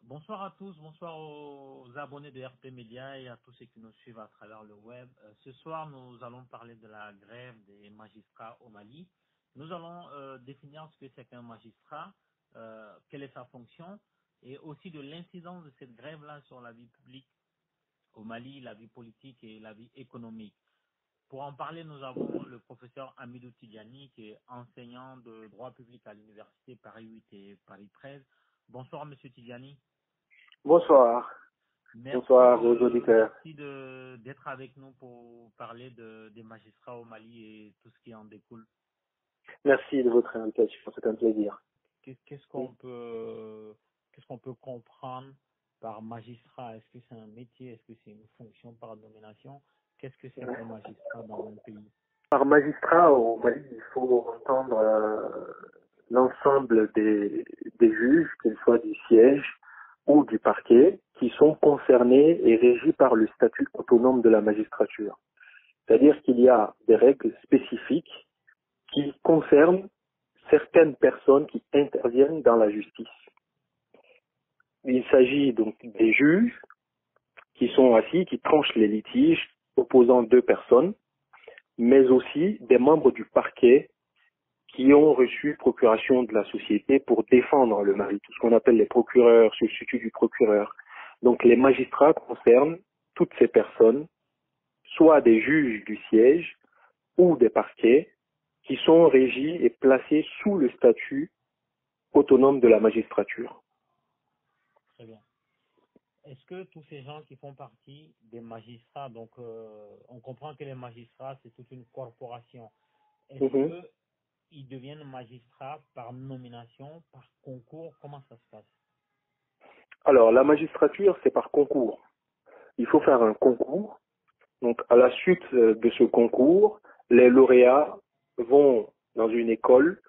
Bonsoir à tous, bonsoir aux abonnés de RP Média et à tous ceux qui nous suivent à travers le web. Ce soir, nous allons parler de la grève des magistrats au Mali. Nous allons définir ce que c'est qu'un magistrat, quelle est sa fonction, et aussi de l'incidence de cette grève-là sur la vie publique au Mali, la vie politique et la vie économique. Pour en parler, nous avons le professeur Amidou Tidjani, qui est enseignant de droit public à l'université Paris 8 et Paris 13. Bonsoir, monsieur Tidjani. Bonsoir. Bonsoir aux auditeurs. Merci d'être avec nous pour parler des magistrats au Mali et tout ce qui en découle. Merci de votre invitation, c'est un plaisir. Qu'est-ce qu'on peut comprendre par magistrat? Est-ce que c'est un métier? Est-ce que c'est une fonction par nomination? Qu'est-ce que c'est qu'un magistrat dans un pays? Par magistrat au Mali, il faut entendre l'ensemble des juges, qu'ils soient du siège ou du parquet, qui sont concernés et régis par le statut autonome de la magistrature. C'est-à-dire qu'il y a des règles spécifiques qui concernent certaines personnes qui interviennent dans la justice. Il s'agit donc des juges qui sont assis, qui tranchent les litiges opposant deux personnes, mais aussi des membres du parquet qui ont reçu procuration de la société pour défendre le Mali, tout ce qu'on appelle les procureurs, substituts du procureur. Donc les magistrats concernent toutes ces personnes, soit des juges du siège ou des parquets, qui sont régis et placés sous le statut autonome de la magistrature. Très bien. Est-ce que tous ces gens qui font partie des magistrats, donc on comprend que les magistrats, c'est toute une corporation. Est-ce qu'ils deviennent magistrats par nomination, par concours? Comment ça se passe? Alors, la magistrature, c'est par concours. Il faut faire un concours. Donc, à la suite de ce concours, les lauréats vont dans une école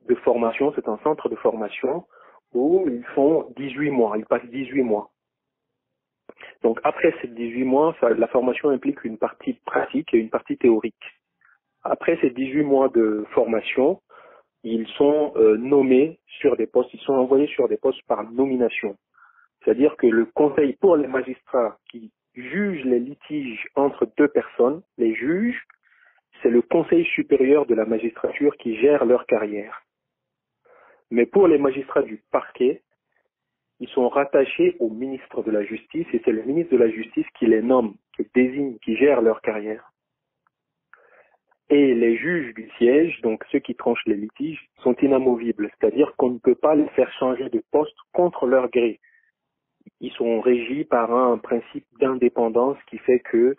de formation, c'est un centre de formation, où ils font 18 mois, ils passent 18 mois. Donc, après ces 18 mois, la formation implique une partie pratique et une partie théorique. Après ces 18 mois de formation, ils sont nommés sur des postes, ils sont envoyés sur des postes par nomination. C'est-à-dire que le conseil pour les magistrats qui jugent les litiges entre deux personnes, les juges, c'est le conseil supérieur de la magistrature qui gère leur carrière. Mais pour les magistrats du parquet, ils sont rattachés au ministre de la Justice et c'est le ministre de la Justice qui les nomme, qui désigne, qui gère leur carrière. Et les juges du siège, donc ceux qui tranchent les litiges, sont inamovibles, c'est-à-dire qu'on ne peut pas les faire changer de poste contre leur gré. Ils sont régis par un principe d'indépendance qui fait que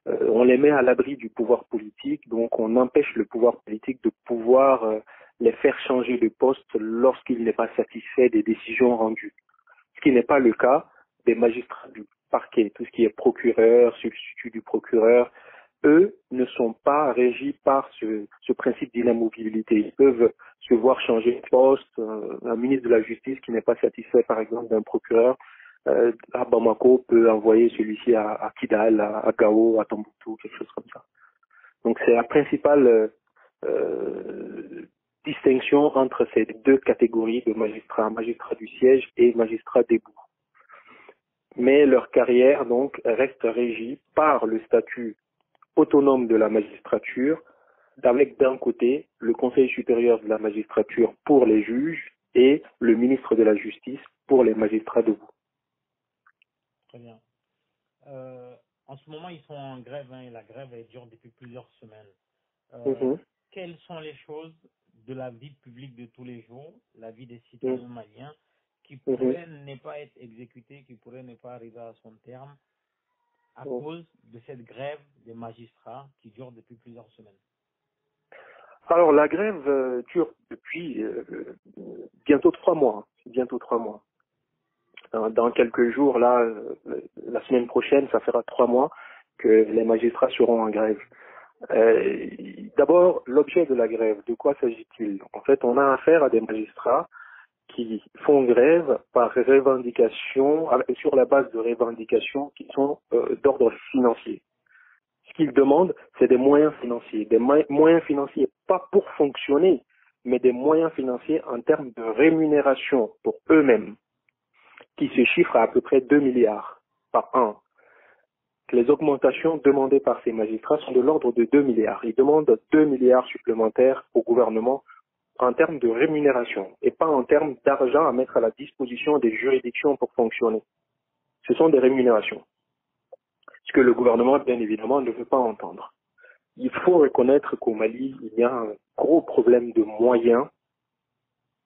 on les met à l'abri du pouvoir politique, donc on empêche le pouvoir politique de pouvoir les faire changer de poste lorsqu'il n'est pas satisfait des décisions rendues. Ce qui n'est pas le cas des magistrats du parquet, tout ce qui est procureur, substitut du procureur, eux ne sont pas régis par ce principe d'inamovibilité. Ils peuvent se voir changer de poste. Un ministre de la Justice qui n'est pas satisfait, par exemple, d'un procureur, à Bamako peut envoyer celui-ci à Kidal, à Gao, à Tombouctou, quelque chose comme ça. Donc c'est la principale distinction entre ces deux catégories de magistrats, magistrats du siège et magistrats debout. Mais leur carrière donc reste régie par le statut autonome de la magistrature, avec d'un côté le Conseil supérieur de la magistrature pour les juges et le ministre de la Justice pour les magistrats debout. Très bien. En ce moment, ils sont en grève et la grève elle dure depuis plusieurs semaines. Quelles sont les choses de la vie publique de tous les jours, la vie des citoyens maliens, qui pourraient ne pas être exécutées, qui pourraient ne pas arriver à son terme à cause de cette grève des magistrats qui dure depuis plusieurs semaines? Alors la grève dure depuis bientôt 3 mois. Bientôt 3 mois. Dans quelques jours, là, la semaine prochaine, ça fera 3 mois que les magistrats seront en grève. D'abord, l'objet de la grève, de quoi s'agit-il? En fait, on a affaire à des magistrats qui font grève par revendication, sur la base de revendications qui sont d'ordre financier. Ce qu'ils demandent, c'est des moyens financiers. Des moyens financiers, pas pour fonctionner, mais des moyens financiers en termes de rémunération pour eux-mêmes. qui se chiffre à peu près 2 milliards par an. Les augmentations demandées par ces magistrats sont de l'ordre de 2 milliards. Ils demandent 2 milliards supplémentaires au gouvernement en termes de rémunération et pas en termes d'argent à mettre à la disposition des juridictions pour fonctionner. Ce sont des rémunérations. Ce que le gouvernement, bien évidemment, ne veut pas entendre. Il faut reconnaître qu'au Mali, il y a un gros problème de moyens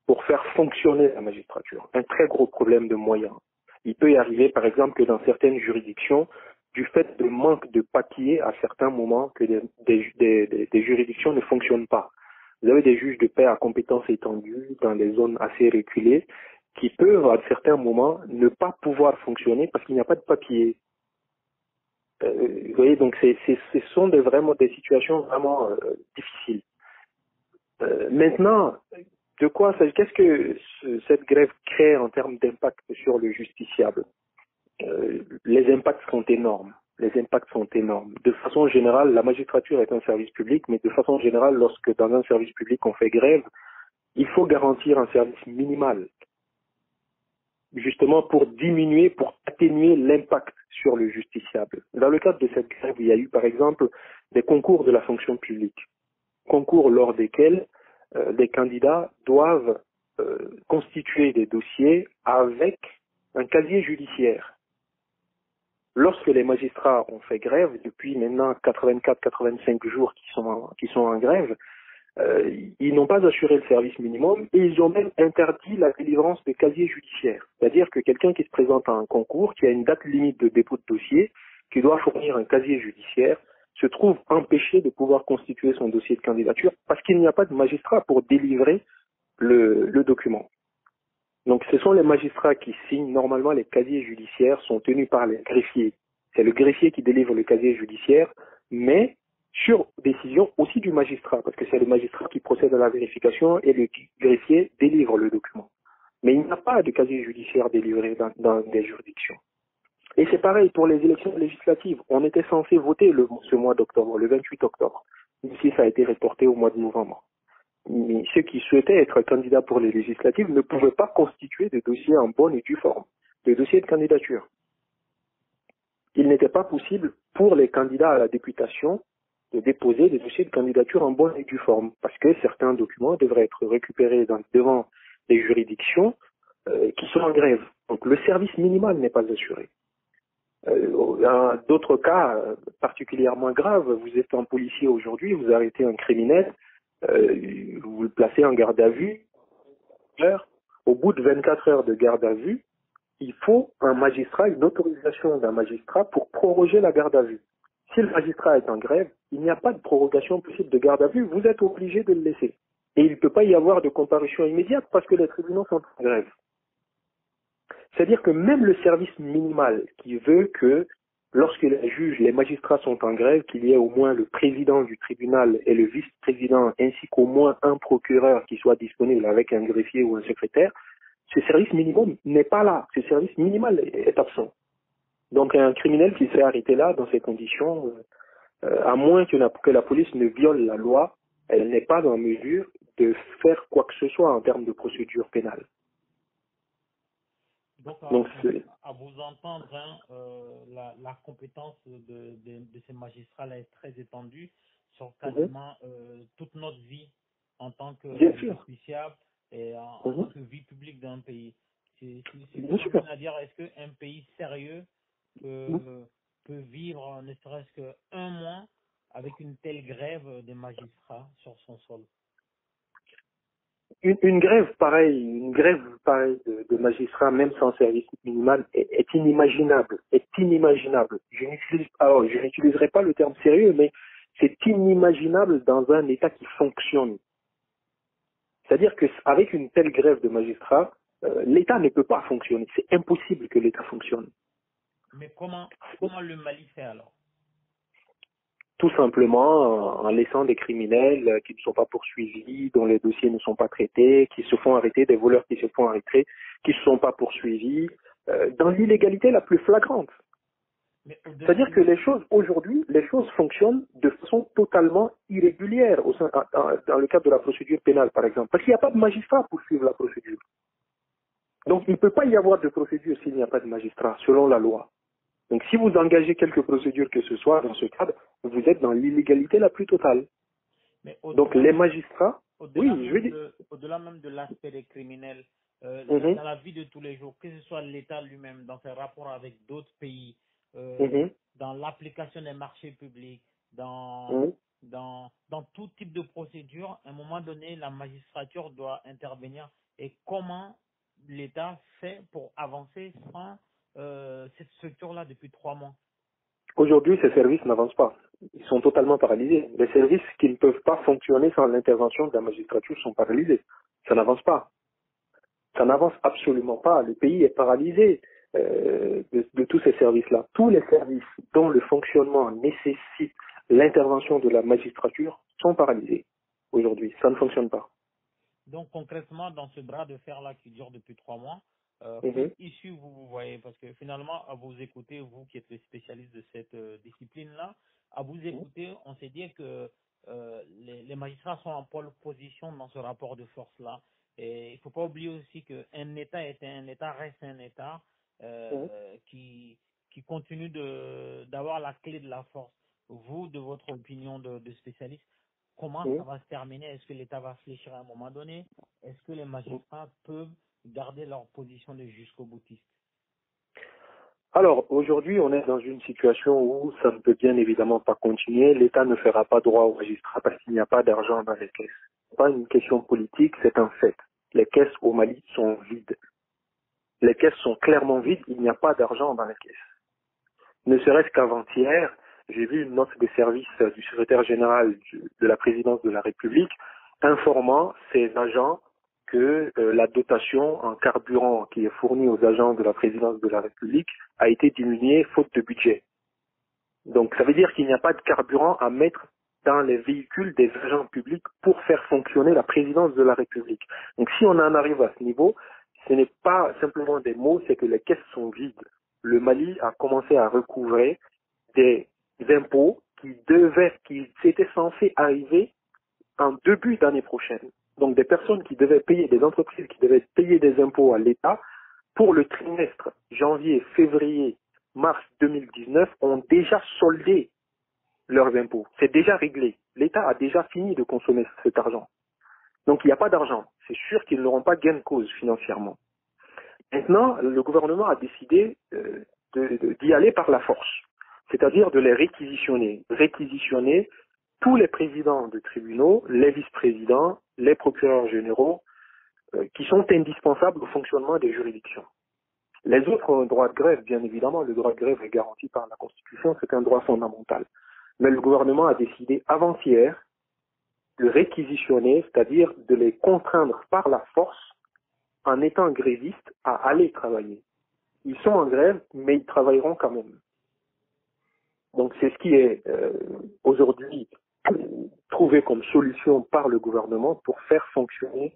pour faire fonctionner la magistrature. Un très gros problème de moyens. Il peut y arriver, par exemple, que dans certaines juridictions, du fait de manque de papier à certains moments, que des juridictions ne fonctionnent pas. Vous avez des juges de paix à compétences étendues dans des zones assez reculées qui peuvent, à certains moments, ne pas pouvoir fonctionner parce qu'il n'y a pas de papier. Vous voyez, donc ce sont vraiment des situations vraiment difficiles. Maintenant, de quoi s'agit? Qu'est-ce que cette grève crée en termes d'impact sur le justiciable? Les impacts sont énormes. Les impacts sont énormes. De façon générale, la magistrature est un service public, mais de façon générale, lorsque dans un service public on fait grève, il faut garantir un service minimal, justement pour diminuer, pour atténuer l'impact sur le justiciable. Dans le cadre de cette grève, il y a eu par exemple des concours de la fonction publique, concours lors desquels des candidats doivent constituer des dossiers avec un casier judiciaire. Lorsque les magistrats ont fait grève, depuis maintenant 84-85 jours qui sont en grève, ils n'ont pas assuré le service minimum et ils ont même interdit la délivrance de casiers judiciaires. C'est-à-dire que quelqu'un qui se présente à un concours, qui a une date limite de dépôt de dossier, qui doit fournir un casier judiciaire, se trouve empêché de pouvoir constituer son dossier de candidature parce qu'il n'y a pas de magistrat pour délivrer le document. Donc ce sont les magistrats qui signent. Normalement, les casiers judiciaires sont tenus par les greffiers. C'est le greffier qui délivre le casier judiciaire, mais sur décision aussi du magistrat, parce que c'est le magistrat qui procède à la vérification et le greffier délivre le document. Mais il n'y a pas de casier judiciaire délivré dans des juridictions. Et c'est pareil pour les élections législatives. On était censé voter ce mois d'octobre, le 28 octobre. Ici, ça a été reporté au mois de novembre. Mais ceux qui souhaitaient être candidats pour les législatives ne pouvaient pas constituer de dossiers en bonne et due forme, de dossiers de candidature. Il n'était pas possible pour les candidats à la députation de déposer des dossiers de candidature en bonne et due forme, parce que certains documents devraient être récupérés devant les juridictions qui sont en grève. Donc le service minimal n'est pas assuré. Dans d'autres cas particulièrement graves, vous êtes un policier aujourd'hui, vous arrêtez un criminel, vous le placez en garde à vue. Au bout de 24 heures de garde à vue, il faut un magistrat, une autorisation d'un magistrat pour proroger la garde à vue. Si le magistrat est en grève, il n'y a pas de prorogation possible de garde à vue, vous êtes obligé de le laisser. Et il ne peut pas y avoir de comparution immédiate parce que les tribunaux sont en grève. C'est-à-dire que même le service minimal qui veut que lorsque les juges, les magistrats sont en grève, qu'il y ait au moins le président du tribunal et le vice-président, ainsi qu'au moins un procureur qui soit disponible avec un greffier ou un secrétaire, ce service minimum n'est pas là. Ce service minimal est absent. Donc un criminel qui se fait arrêter là, dans ces conditions, à moins que la police ne viole la loi, elle n'est pas en mesure de faire quoi que ce soit en termes de procédure pénale. Donc, à vous entendre, hein, la compétence de ces magistrats-là est très étendue sur quasiment toute notre vie en tant que justiciable et en tant que vie publique d'un pays. C'est difficile à dire, est-ce qu'un pays sérieux peut vivre ne serait-ce qu'un mois avec une telle grève des magistrats sur son sol? Une grève pareille de magistrats, même sans service minimal, est inimaginable. Je n'utiliserai pas le terme sérieux, mais c'est inimaginable dans un État qui fonctionne. C'est-à-dire qu'avec une telle grève de magistrats, l'État ne peut pas fonctionner. C'est impossible que l'État fonctionne. Mais comment le Mali fait alors? Tout simplement en laissant des criminels qui ne sont pas poursuivis, dont les dossiers ne sont pas traités, qui se font arrêter, des voleurs qui se font arrêter, qui ne sont pas poursuivis, dans l'illégalité la plus flagrante. C'est-à-dire que aujourd'hui, les choses fonctionnent de façon totalement irrégulière dans le cadre de la procédure pénale, par exemple. Parce qu'il n'y a pas de magistrat pour suivre la procédure. Donc, il ne peut pas y avoir de procédure s'il n'y a pas de magistrat, selon la loi. Donc, si vous engagez quelques procédures que ce soit dans ce cadre, vous êtes dans l'illégalité la plus totale. Mais Donc, les magistrats, oui, je veux dire. au-delà même de l'aspect des criminels, Mhm, dans la vie de tous les jours, que ce soit l'État lui-même, dans ses rapports avec d'autres pays, mhm, dans l'application des marchés publics, mhm. dans tout type de procédure, à un moment donné, la magistrature doit intervenir. Et comment l'État fait pour avancer sans cette structure-là depuis 3 mois? Aujourd'hui, ces services n'avancent pas. Ils sont totalement paralysés. Les services qui ne peuvent pas fonctionner sans l'intervention de la magistrature sont paralysés. Ça n'avance pas. Ça n'avance absolument pas. Le pays est paralysé de tous ces services-là. Tous les services dont le fonctionnement nécessite l'intervention de la magistrature sont paralysés aujourd'hui. Ça ne fonctionne pas. Donc concrètement, dans ce bras de fer-là qui dure depuis 3 mois, Mhm, quelle issue vous voyez? Parce que finalement, à vous écouter, vous qui êtes le spécialiste de cette discipline-là, à vous écouter, on s'est dit que les magistrats sont en pole position dans ce rapport de force-là. Et il ne faut pas oublier aussi qu'un État est un État, reste un État mhm, qui continue d'avoir la clé de la force. Vous, de votre opinion de spécialiste, comment ça mhm, va se terminer? Est-ce que l'État va fléchir à un moment donné? Est-ce que les mhm. magistrats peuvent garder leur position de jusqu'au boutiste? Alors, aujourd'hui, on est dans une situation où ça ne peut bien évidemment pas continuer. L'État ne fera pas droit aux magistrats parce qu'il n'y a pas d'argent dans les caisses. C'est pas une question politique, c'est un fait. Les caisses au Mali sont vides. Les caisses sont clairement vides, il n'y a pas d'argent dans les caisses. Ne serait-ce qu'avant-hier, j'ai vu une note de service du secrétaire général de la présidence de la République informant ses agents que la dotation en carburant qui est fournie aux agents de la présidence de la République a été diminuée faute de budget. Donc ça veut dire qu'il n'y a pas de carburant à mettre dans les véhicules des agents publics pour faire fonctionner la présidence de la République. Donc si on en arrive à ce niveau, ce n'est pas simplement des mots, c'est que les caisses sont vides. Le Mali a commencé à recouvrer des impôts qui étaient censés arriver en début d'année prochaine. Donc des personnes qui devaient payer, des entreprises qui devaient payer des impôts à l'État pour le trimestre janvier, février, mars 2019 ont déjà soldé leurs impôts. C'est déjà réglé. L'État a déjà fini de consommer cet argent. Donc il n'y a pas d'argent. C'est sûr qu'ils n'auront pas gain de cause financièrement. Maintenant, le gouvernement a décidé d'y aller par la force, c'est-à-dire de les réquisitionner. Réquisitionner tous les présidents de tribunaux, les vice-présidents, les procureurs généraux, qui sont indispensables au fonctionnement des juridictions. Les autres ont un droit de grève, bien évidemment, le droit de grève est garanti par la Constitution, c'est un droit fondamental. Mais le gouvernement a décidé avant-hier de réquisitionner, c'est-à-dire de les contraindre par la force, en étant grévistes, à aller travailler. Ils sont en grève, mais ils travailleront quand même. Donc c'est ce qui est aujourd'hui trouvé comme solution par le gouvernement pour faire fonctionner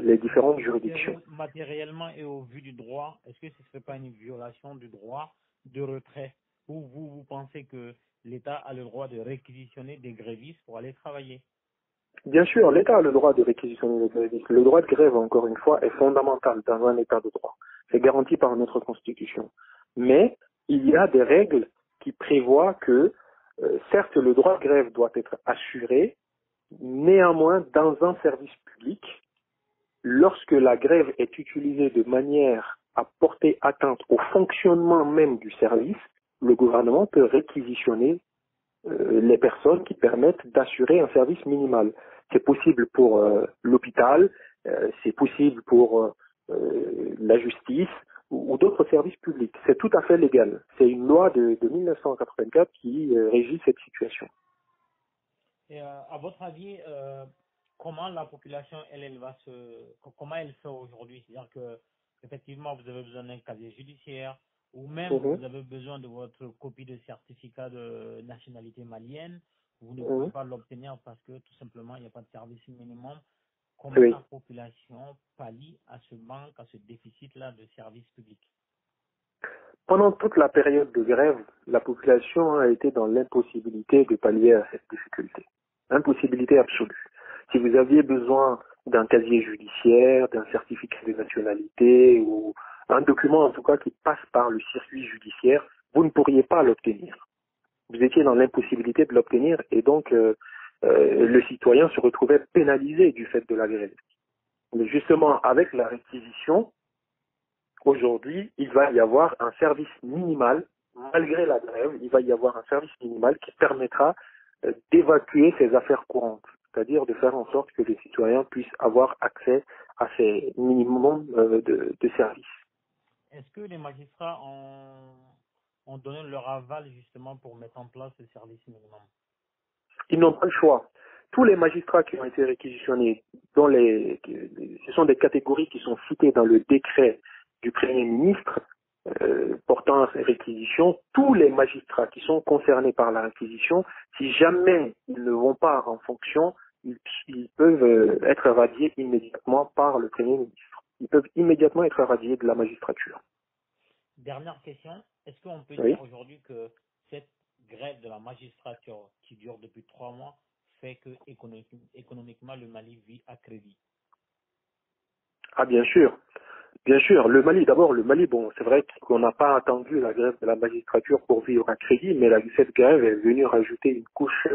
les différentes juridictions. Matériellement et au vu du droit, est-ce que ce ne serait pas une violation du droit de retrait? Ou vous pensez que l'État a le droit de réquisitionner des grévistes pour aller travailler? Bien sûr, l'État a le droit de réquisitionner les grévistes. Le droit de grève, encore une fois, est fondamental dans un État de droit. C'est garanti par notre Constitution. Mais il y a des règles qui prévoient que, certes, le droit de grève doit être assuré, néanmoins, dans un service public, lorsque la grève est utilisée de manière à porter atteinte au fonctionnement même du service, le gouvernement peut réquisitionner les personnes qui permettent d'assurer un service minimal. C'est possible pour l'hôpital, c'est possible pour la justice ou d'autres services publics. C'est tout à fait légal. C'est une loi de 1984 qui régit cette situation. Et à votre avis, comment la population, comment elle fait aujourd'hui? C'est-à-dire que effectivement, vous avez besoin d'un casier judiciaire ou même Mhm. vous avez besoin de votre copie de certificat de nationalité malienne. Vous ne pouvez Mhm. pas l'obtenir parce que tout simplement, il n'y a pas de service minimum. Comment Oui. la population pallie à ce manque, à ce déficit-là de services publics? Pendant toute la période de grève, la population a été dans l'impossibilité de pallier à cette difficulté. Impossibilité absolue. Si vous aviez besoin d'un casier judiciaire, d'un certificat de nationalité ou un document en tout cas qui passe par le circuit judiciaire, vous ne pourriez pas l'obtenir. Vous étiez dans l'impossibilité de l'obtenir et donc le citoyen se retrouvait pénalisé du fait de la grève. Mais justement, avec la réquisition, aujourd'hui, il va y avoir un service minimal, malgré la grève, il va y avoir un service minimal qui permettra d'évacuer ces affaires courantes, c'est-à-dire de faire en sorte que les citoyens puissent avoir accès à ces minimums de services. Est-ce que les magistrats ont donné leur aval justement pour mettre en place ce service minimum? Ils n'ont pas le choix. Tous les magistrats qui ont été réquisitionnés, ce sont des catégories qui sont citées dans le décret du Premier ministre portant réquisition. Tous les magistrats qui sont concernés par la réquisition, si jamais ils ne vont pas en fonction, ils peuvent être radiés immédiatement par le Premier ministre. Ils peuvent immédiatement être radiés de la magistrature. Dernière question, est-ce qu'on peut Oui. dire aujourd'hui que cette grève de la magistrature qui dure depuis 3 mois fait que économiquement le Mali vit à crédit? Ah bien sûr. Bien sûr, le Mali, d'abord, le Mali, bon, c'est vrai qu'on n'a pas attendu la grève de la magistrature pour vivre à crédit, mais cette grève est venue rajouter une couche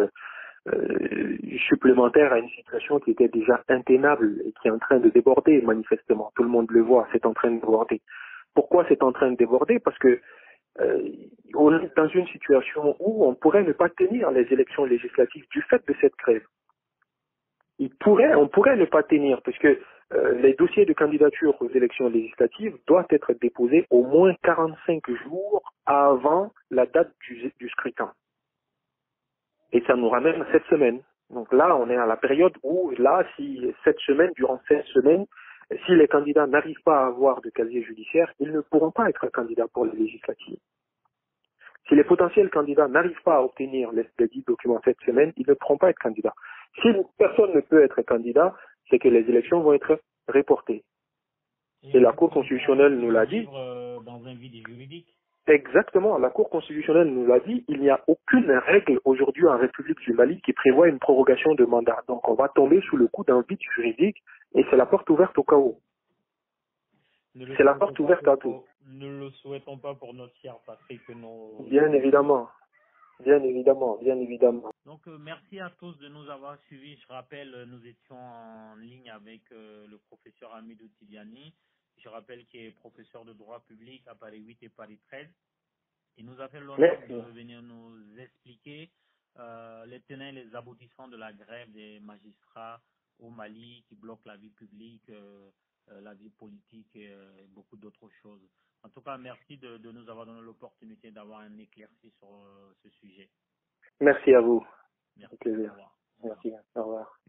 supplémentaire à une situation qui était déjà intenable et qui est en train de déborder, manifestement. Tout le monde le voit, c'est en train de déborder. Pourquoi c'est en train de déborder? Parce que on est dans une situation où on pourrait ne pas tenir les élections législatives du fait de cette grève. On pourrait ne pas tenir, puisque les dossiers de candidature aux élections législatives doivent être déposés au moins 45 jours avant la date du scrutin. Et ça nous ramène 7 semaines. Donc là, on est à la période où, là, si durant 7 semaines, si les candidats n'arrivent pas à avoir de casier judiciaire, ils ne pourront pas être candidats pour les législatives. Si les potentiels candidats n'arrivent pas à obtenir les 10 documents cette semaine, ils ne pourront pas être candidats. Si personne ne peut être candidat, c'est que les élections vont être reportées. Et la Cour constitutionnelle nous l'a dit. Dans un vide juridique. Exactement, la Cour constitutionnelle nous l'a dit, il n'y a aucune règle aujourd'hui en République du Mali qui prévoit une prorogation de mandat. Donc on va tomber sous le coup d'un vide juridique et c'est la porte ouverte au chaos. C'est la porte ouverte à tout. Ne le souhaitons pas pour notre cher Patrick. Bien évidemment. Bien évidemment, bien évidemment. Donc, merci à tous de nous avoir suivis. Je rappelle, nous étions en ligne avec le professeur Hamidou Tidiani. Je rappelle qu'il est professeur de droit public à Paris 8 et Paris 13. Il nous a fait l'honneur de venir nous expliquer les tenants et les aboutissants de la grève des magistrats au Mali qui bloque la vie publique, la vie politique et beaucoup d'autres choses. En tout cas, merci de nous avoir donné l'opportunité d'avoir un éclairci sur ce sujet. Merci à vous. Merci. Au plaisir. Au revoir. Merci. Au revoir.